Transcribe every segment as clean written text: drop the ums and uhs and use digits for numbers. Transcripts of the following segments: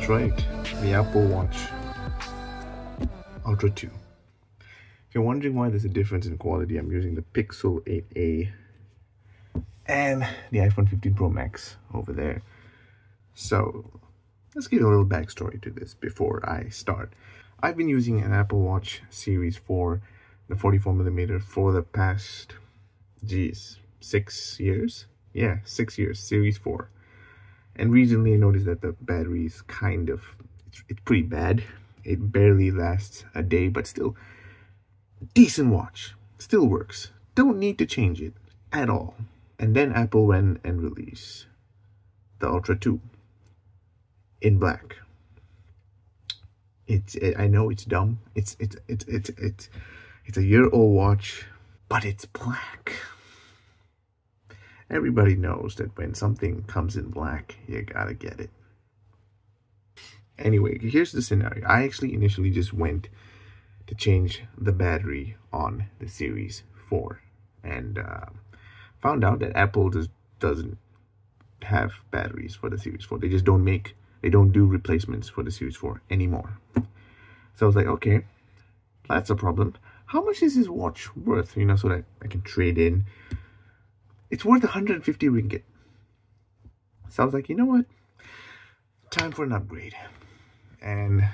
right, the Apple Watch Ultra 2. If you're wondering why there's a difference in quality, I'm using the Pixel 8a and the iPhone 15 Pro Max over there. So let's give you a little backstory to this before I start. I've been using an Apple Watch Series 4, the 44mm, for the past, 6 years? Yeah, 6 years, Series 4. And recently I noticed that the battery is it's pretty bad. It barely lasts a day, but still, decent watch. Still works. Don't need to change it at all. And then Apple went and released the Ultra 2 in black. I know it's dumb. It's a year-old watch, but it's black. Everybody knows that when something comes in black, you gotta get it. Anyway, here's the scenario. I actually initially just went to change the battery on the Series 4 and found out that Apple just doesn't have batteries for the Series 4. They don't do replacements for the Series 4 anymore. So I was like, okay, that's a problem. How much is this watch worth, so that I can trade in? It's worth 150 ringgit. So I was like, you know what? Time for an upgrade. And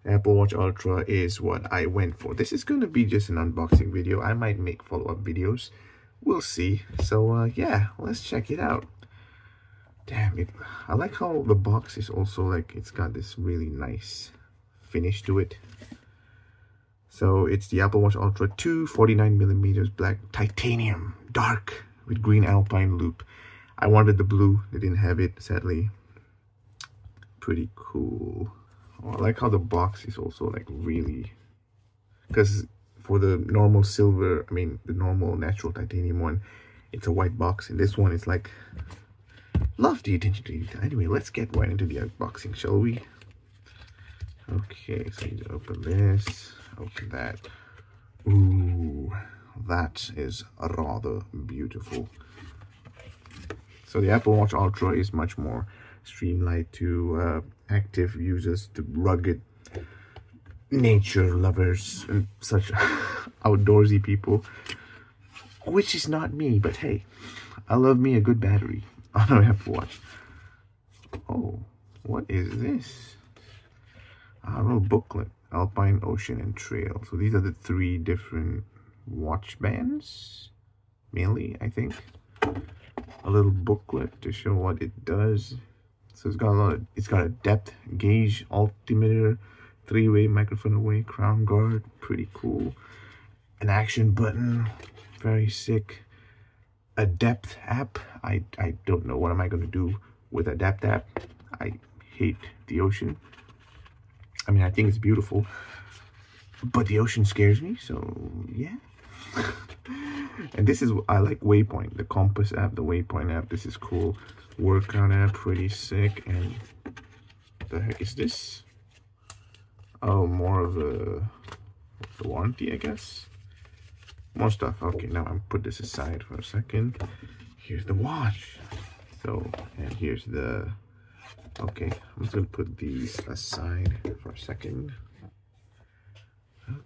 Apple Watch Ultra is what I went for. This is going to be just an unboxing video. I might make follow-up videos. We'll see. So yeah, let's check it out. Damn it. I like how the box is also it's got this really nice finish to it. So it's the Apple Watch Ultra 2, 49mm black titanium, dark with green alpine loop. I wanted the blue, they didn't have it, sadly. Pretty cool. Oh, I like how the box is also really, because for the normal silver, the normal natural titanium one, it's a white box, and this one is love the attention to detail. Anyway, let's get right into the unboxing, shall we? Okay, so you just open this, open that. Ooh, that is rather beautiful. So the Apple Watch Ultra is much more streamlined to active users, to rugged nature lovers and such outdoorsy people, which is not me, but hey, I love me a good battery on an Apple Watch. Oh, what is this? A little booklet, Alpine, Ocean, and Trail. So these are the 3 different watch bands, mainly, I think. A little booklet to show what it does. So it's got a depth gauge, altimeter, 3-way microphone away, crown guard, pretty cool. An action button, very sick. A depth app. I don't know what am I going to do with a depth app. I hate the ocean. I think it's beautiful, but the ocean scares me, so yeah. And this is, I like Waypoint, the compass app, the Waypoint app. This is cool. Workout app, pretty sick. And the heck is this? Oh, more of the warranty, I guess. More stuff. Okay, now I'm put this aside for a second. Here's the watch. So, and here's the, okay, I'm just gonna put these aside for a second.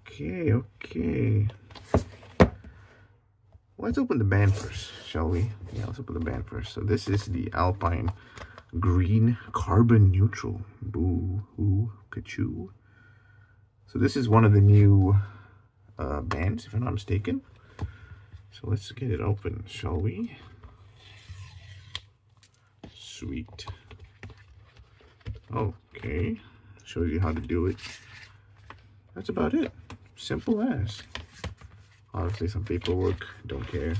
Okay. Let's open the band first, shall we? Yeah, let's open the band first. So this is the Alpine Green Carbon Neutral. Boo hoo kachoo. So this is one of the new bands, if I'm not mistaken. So let's get it open, shall we? Sweet. Okay, shows you how to do it. That's about it. Simple as. Obviously some paperwork, don't care.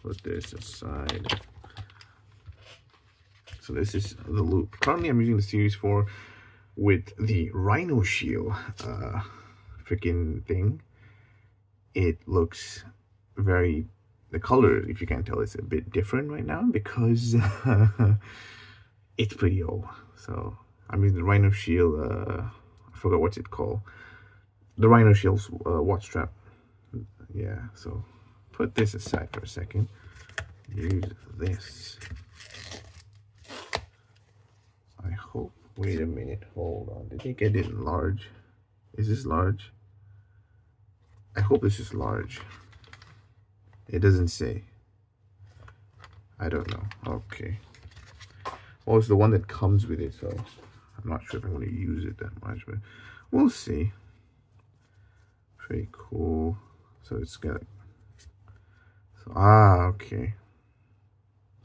Put this aside. So this is the loop. Currently I'm using the Series 4 with the Rhino Shield freaking thing. It looks the color, if you can't tell, is a bit different right now because it's pretty old. So I'm using the Rhino Shield, I forgot what's it called. The Rhino Shield's watch strap. Yeah, so put this aside for a second. Use this. Wait a minute, hold on. Did they get it large? Is this large? I hope this is large. It doesn't say. I don't know. Okay. Well, it's the one that comes with it, so I'm not sure if I'm going to use it that much, but we'll see. Pretty cool. So it's got... okay.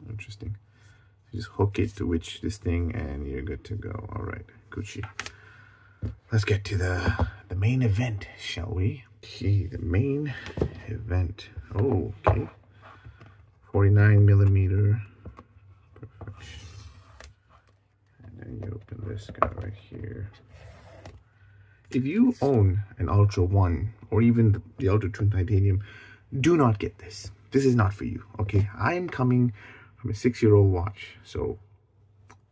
Interesting. You just hook it to this thing and you're good to go. All right, Gucci. Let's get to the main event, shall we? Okay, the main event. Oh, okay. 49mm. Perfect. And then you open this guy right here. If you own an Ultra 1 or even the Ultra Trim Titanium, do not get this. This is not for you, okay? I'm coming from a 6-year-old watch, so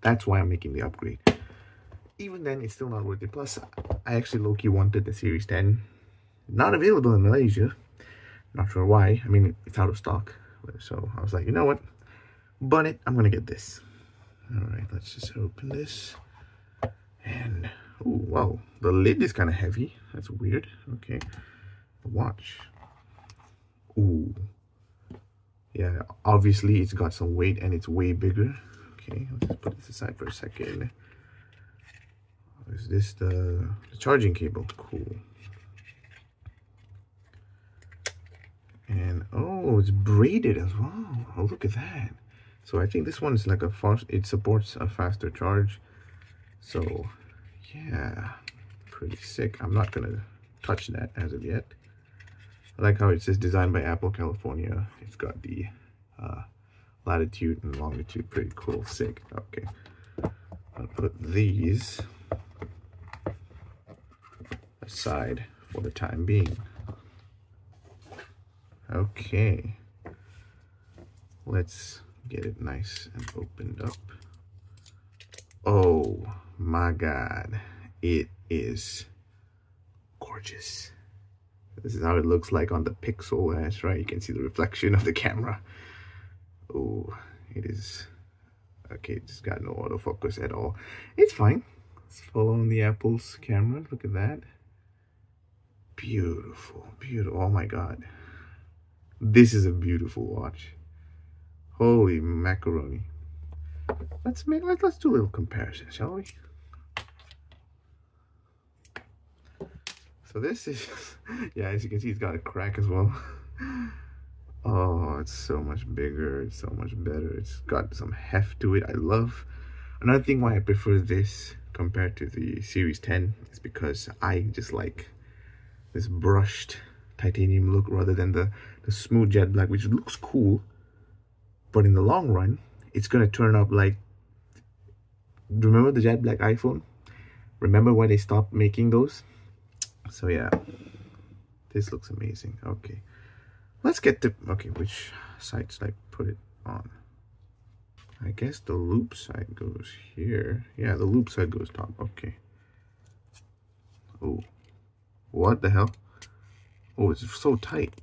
that's why I'm making the upgrade. Even then, it's still not worth it. Plus, I actually low-key wanted the Series 10. Not available in Malaysia. Not sure why. I mean, it's out of stock. So I was like, you know what? Bun it, I'm gonna get this. All right, let's just open this. And, oh, wow. The lid is kind of heavy. That's weird. Okay. The watch. Ooh. Yeah, obviously it's got some weight and it's way bigger. Okay, let's just put this aside for a second. Is this the charging cable? Cool. And oh, it's braided as well. Oh, look at that. So I think this one is like a fast, it supports a faster charge. So yeah, pretty sick. I'm not gonna touch that as of yet. I like how it says designed by Apple California. It's got the latitude and longitude. Pretty cool. Sick. Okay, I'll put these aside for the time being. Okay, let's get it nice and opened up. Oh my God, it is gorgeous. This is how it looks like on the Pixel. That's right, you can see the reflection of the camera. Oh, it is okay. It's got no autofocus at all. It's fine. Let's follow on the Apple's camera. Look at that. Beautiful, beautiful. Oh my God, this is a beautiful watch. Holy macaroni. Let's do a little comparison, shall we? So this is, yeah, as you can see, it's got a crack as well. Oh, it's so much bigger. It's so much better. It's got some heft to it. I love. Another thing why I prefer this compared to the Series 10 is because I just like this brushed titanium look rather than the smooth jet black, which looks cool, but in the long run, it's gonna turn up like, remember the jet black iPhone? Remember why they stopped making those? So yeah, this looks amazing. Okay, let's get to, okay, which side should I put it on? I guess the loop side goes here. Yeah, the loop side goes top. Okay. Oh, what the hell? Oh, it's so tight.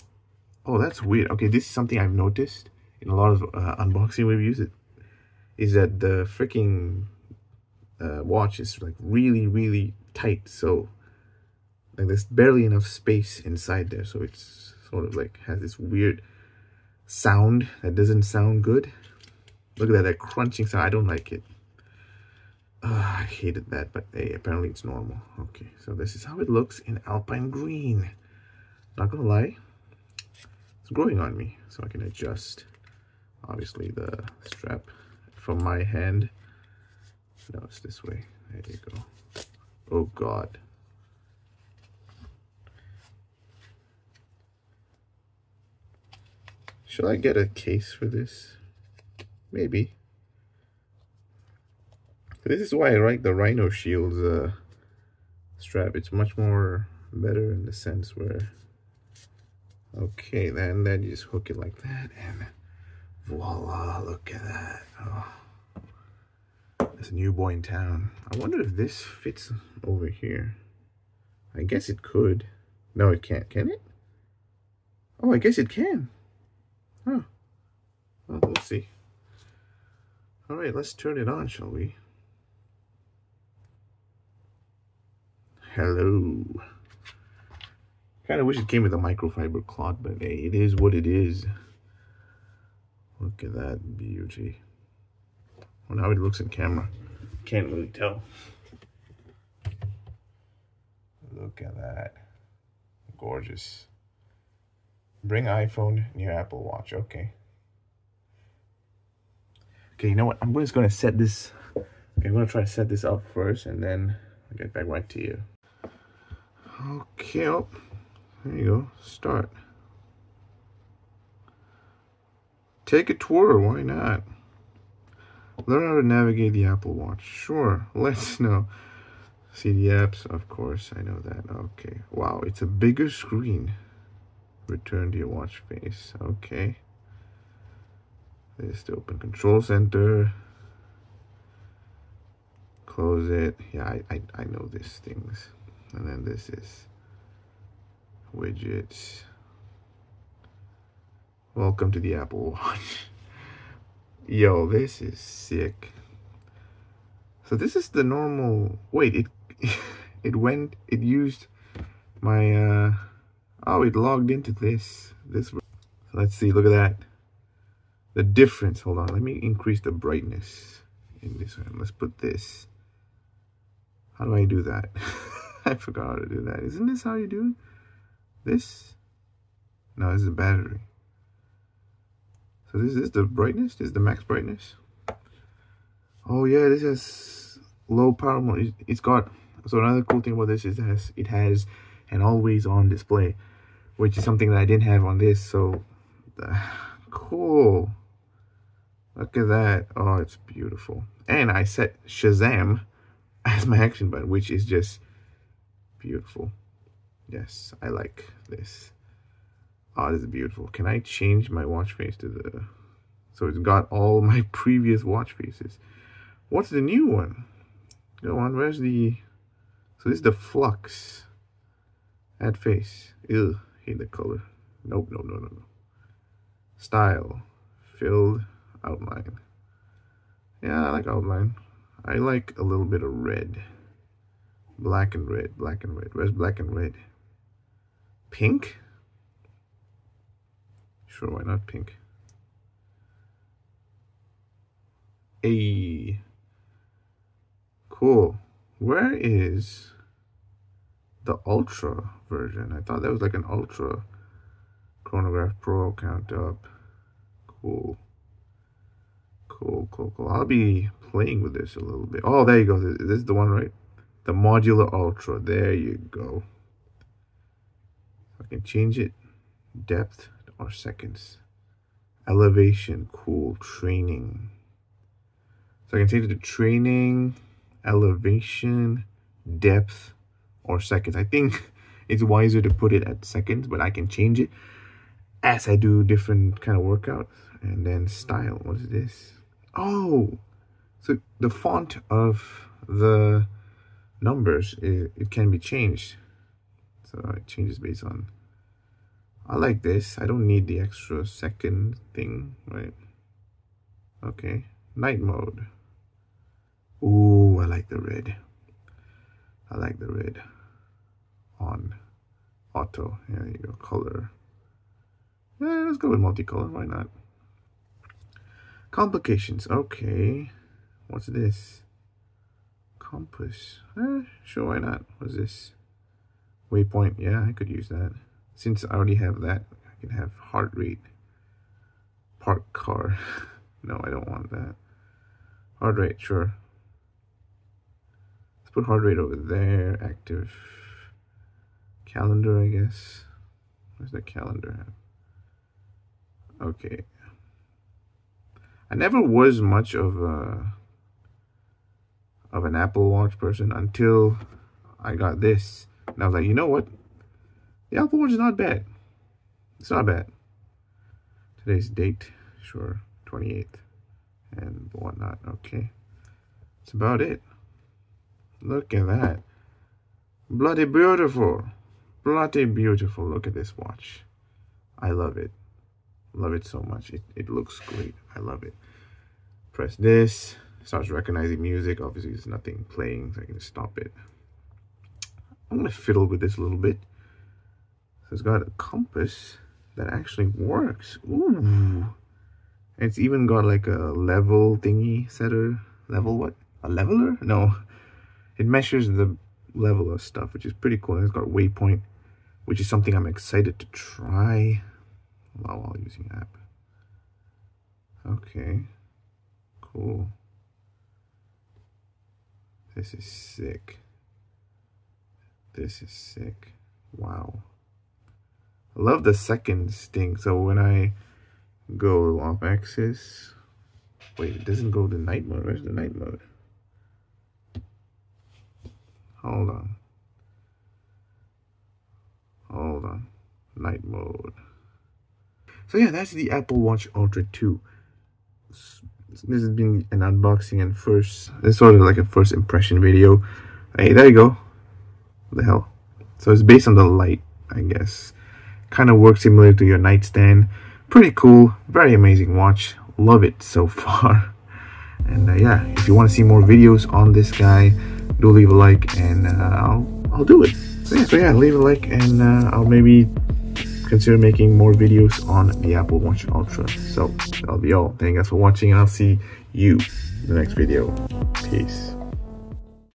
Oh, that's weird. Okay, this is something I've noticed in a lot of unboxing reviews. Is that the freaking watch is like really tight. So like there's barely enough space inside there, so it's sort of like has this weird sound that doesn't sound good. Look at that crunching sound. I don't like it. I hated that, but hey, apparently it's normal. Okay, so this is how it looks in Alpine Green. Not gonna lie, it's growing on me, so I can adjust obviously the strap from my hand. No, it's this way. There you go. Oh God. Should I get a case for this? Maybe. This is why I like the Rhino Shield's strap. It's much more better in the sense where, okay, then you just hook it like that and voila, look at that. Oh, there's a new boy in town. I wonder if this fits over here. I guess it could. No, it can't. Can it? Oh, I guess it can. Huh. Well, we'll see. All right, let's turn it on, shall we? Hello. Kind of wish it came with a microfiber cloth, but hey, it is what it is. Look at that beauty. Well, how it looks in camera. Can't really tell. Look at that. Gorgeous. Bring iPhone near Apple Watch. Okay. Okay, you know what? I'm just going to set this. Okay, I'm going to try to set this up first, and then I'll get back right to you. Okay, oh, there you go. Start. Take a tour. Why not? Learn how to navigate the Apple Watch. Sure. Let's know. See the apps? Of course, I know that. Okay. Wow, it's a bigger screen. Return to your watch face. Okay. This to open control center. Close it. Yeah, I know these things. And then this is widgets. Welcome to the Apple Watch. Yo, this is sick. So this is the normal. Wait, it used my oh, it logged into this. So let's see, look at that. The difference. Hold on, let me increase the brightness in this one. Let's put this. How do I do that? I forgot how to do that. Isn't this how you do it? This? No, this is the battery. So this is the brightness? This is the max brightness? Oh yeah, this has low power mode. It's got, so another cool thing about this is it has an always on display, which is something that I didn't have on this. So cool. Look at that. Oh, it's beautiful. And I set Shazam as my action button, which is just beautiful. Yes, I like this. Oh, this is beautiful. Can I change my watch face to the... So it's got all my previous watch faces. What's the new one? Go on, where's the... So this is the Flux. Add face. Ew, hate the color. Nope, no. Style. Filled outline. Yeah, I like outline. I like a little bit of red. Black and red. Where's black and red? Pink? Sure, why not pink? Hey. Cool. Where is the Ultra version? I thought that was like an Ultra. Chronograph Pro, count up. Cool. I'll be playing with this a little bit. Oh, there you go. This is the one, right? The Modular Ultra. There you go. I can change it. Depth or seconds. Elevation. Cool. Training. So I can change it to training, elevation, depth, or seconds. I think it's wiser to put it at seconds, but I can change it as I do different kind of workouts. And then style. What is this? Oh, so the font of the numbers, it can be changed. So it changes based on... I like this. I don't need the extra second thing, right? Okay. Night mode. Ooh, I like the red. On. Auto. Yeah, there you go. Color. Yeah, let's go with multicolor. Why not? Complications. Okay. What's this? Compass. Sure, why not? What's this? Waypoint. Yeah, I could use that. Since I already have that, I can have heart rate. Park car. No, I don't want that. Heart rate, sure. Let's put heart rate over there. Active. Calendar, I guess. Where's the calendar at? Okay. I never was much of an Apple Watch person until I got this. And I was like, you know what? The Apple Watch is not bad. It's not bad. Today's date, sure, 28th and whatnot. Okay. That's about it. Look at that. Bloody beautiful. Bloody beautiful. Look at this watch. I love it. Love it so much. It looks great. I love it. Press this. Starts recognizing music. Obviously, there's nothing playing, so I can stop it. I'm gonna fiddle with this a little bit. So it's got a compass that actually works. Ooh. And it's even got like a level thingy setter. Level what? A leveler? No. It measures the level of stuff, which is pretty cool. And it's got a waypoint, which is something I'm excited to try while using the app. Okay. Cool. This is sick. This is sick. Wow. I love the seconds thing. So when I go off axis, wait, it doesn't go to night mode. Where's the night mode? Hold on. Hold on. Night mode. So yeah, that's the Apple Watch Ultra 2. This has been an unboxing and it's sort of like a first impression video. Hey, there you go. What the hell? So it's based on the light, I guess. Kind of works similar to your nightstand. Pretty cool. Very amazing watch. Love it so far. And yeah, if you want to see more videos on this guy, do leave a like and I'll do it. So yeah, leave a like and I'll maybe consider making more videos on the Apple Watch Ultra. So that'll be all. Thank you guys for watching and I'll see you in the next video. Peace.